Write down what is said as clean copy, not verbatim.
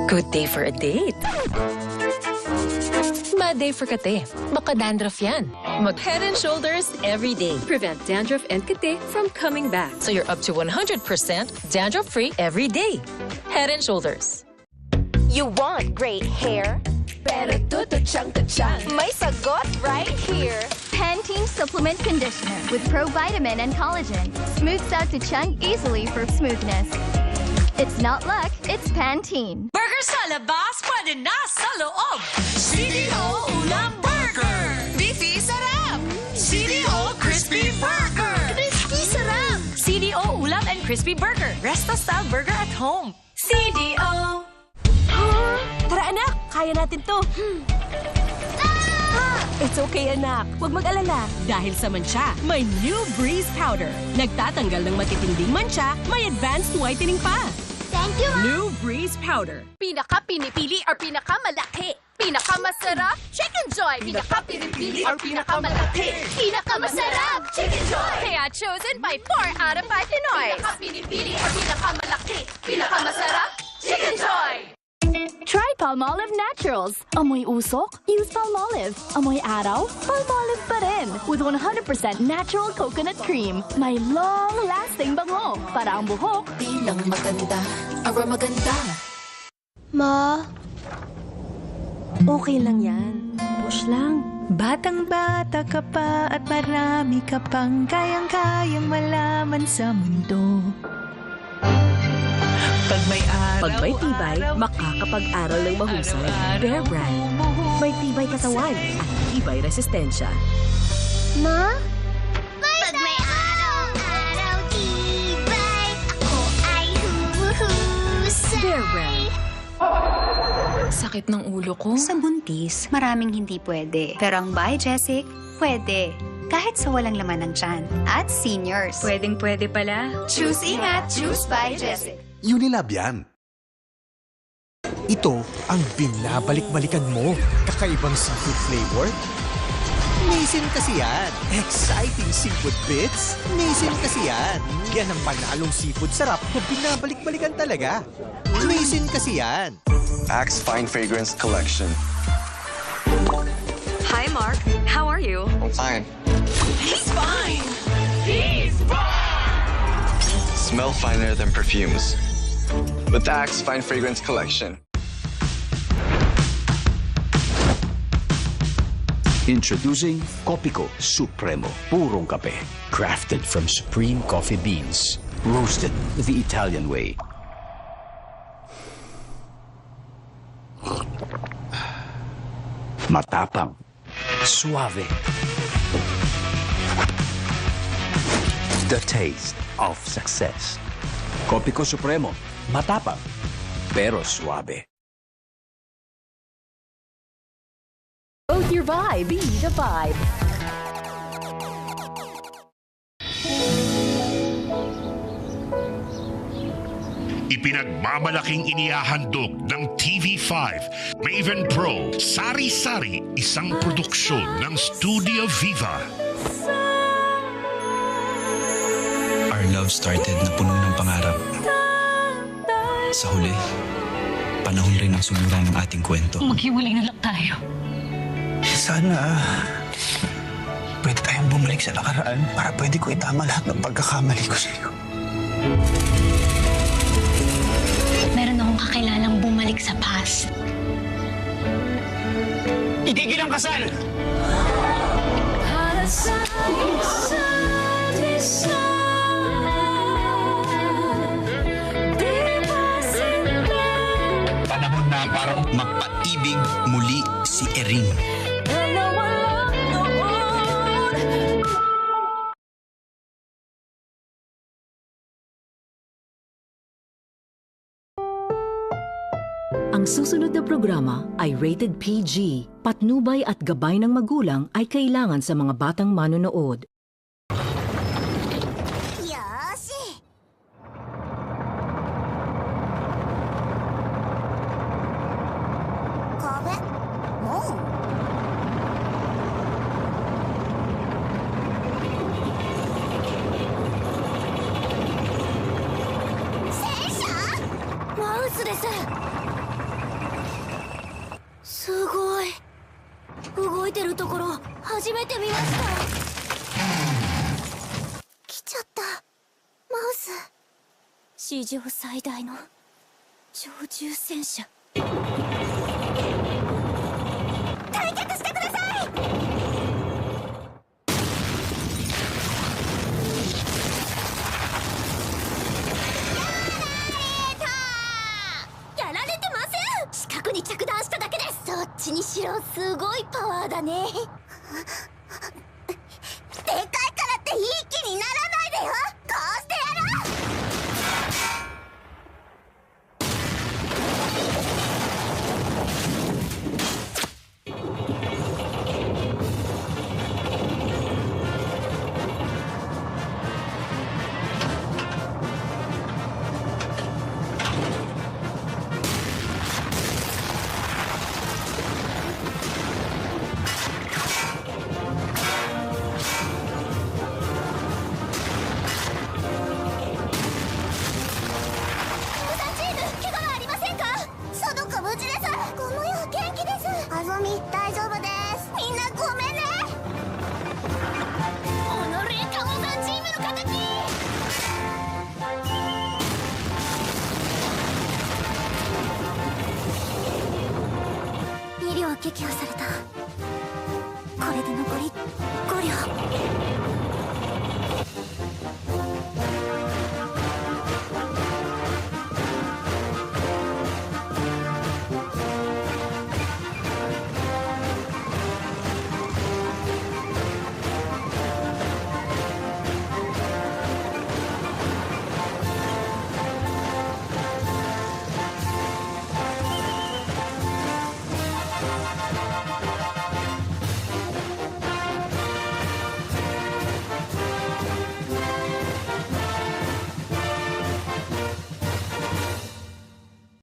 Good day for a date. Bad day for kate. Baka dandruff yan. Mag Head and Shoulders every day. Prevent dandruff and kate from coming back. So you're up to 100% dandruff-free every day. Head and Shoulders. You want great hair? Pero tututsyang-tutsyang. May sagot right here. Pantene Supplement Conditioner with provitamin and collagen smooths out to chunk easily for smoothness. It's not luck, it's Pantene. Burger sa labas, pwede na sa loob. CDO Ulam Burger. Beefy sarap. CDO Crispy Burger. Crispy sarap. CDO Ulam and Crispy Burger. Resto-style burger at home. CDO. Tara anak, kaya natin to. It's okay anak, huwag mag-alala. Dahil sa mancha, may New Breeze Powder. Nagtatanggal ng matitinding mancha, may advanced whitening pa. Thank you, Mom. New Breeze Powder. Pinaka-pinipili or pinakamalaki? Pinakamasarap? Chicken Joy! Pinaka-pinipili or pinakamalaki? Pinakamasarap! Chicken Joy! Kaya chosen by 4 out of 5 Pinoy. Pinaka-pinipili or pinakamalaki? Pinakamasarap? Chicken Joy! Try Palmolive Naturals. Amoy usok? Use Palmolive. Amoy araw? Palmolive pa rin. With 100% natural coconut cream. May long-lasting bango. Para ang buhok. Di lang maganda, aba maganda. Ma, okay lang yan. Push lang. Batang-bata ka pa at marami ka pang kayang-kayang malaman sa mundo. Pag may tibay, makakapag-aral ng mahusay. Bear Brand. May tibay katawan at tibay resistensya. Ma? Pag may araw-araw tibay, ako ay huhusay. Bear Brand. Sakit ng ulo ko. Sa buntis, maraming hindi pwede. Pero ang Biogesic, pwede. Kahit sa walang laman ng tiyan. At seniors. Pwedeng-pwede pala. Choose ingat, choose Biogesic. Unilab yan. Ito ang binabalik-balikan mo. Kakaibang seafood flavor? Amazing kasi yan. Exciting seafood bits? Amazing kasi yan. Yan ang panalong seafood sarap na binabalik-balikan talaga. Amazing kasi yan. Axe Fine Fragrance Collection. Hi, Mark. How are you? I'm fine. He's fine. He's fine. Smell finer than perfumes. With the Axe Fine Fragrance Collection. Introducing Copico Supremo. Purong kape. Crafted from supreme coffee beans. Roasted the Italian way. Matapang. Suave. The taste of success. Copico Supremo. Matapang. Pero suave. Both your vibe, be the vibe. Ipinagmamalaking inihahandog ng TV5 Maven Pro Sari-Sari, isang produksyon ng Studio Viva. Our love started na puno ng pangarap. Sa huli, panahon rin ang suluran ng ating kwento. Maghiwalay na lang tayo. Sana pwede tayong bumalik sa nakaraan para pwede ko itama lahat ng pagkakamali ko sa iyo. Meron akong kakilalang bumalik sa past. Itigil ang kasal! Panahon na para mapaibig muli si Erin. Ang susunod na programa ay rated PG. Patnubay at gabay ng magulang ay kailangan sa mga batang manonood. すごい。動いてるところ初めて見ました。来ちゃった。マウス。史上最大の超重戦車。退却してください。やられてません。近くに着弾しただけです。どっちにしろすごいパワーだね。でかいからっていい気にならないでよ。こうしてやろう。撃破された。これで残り5両。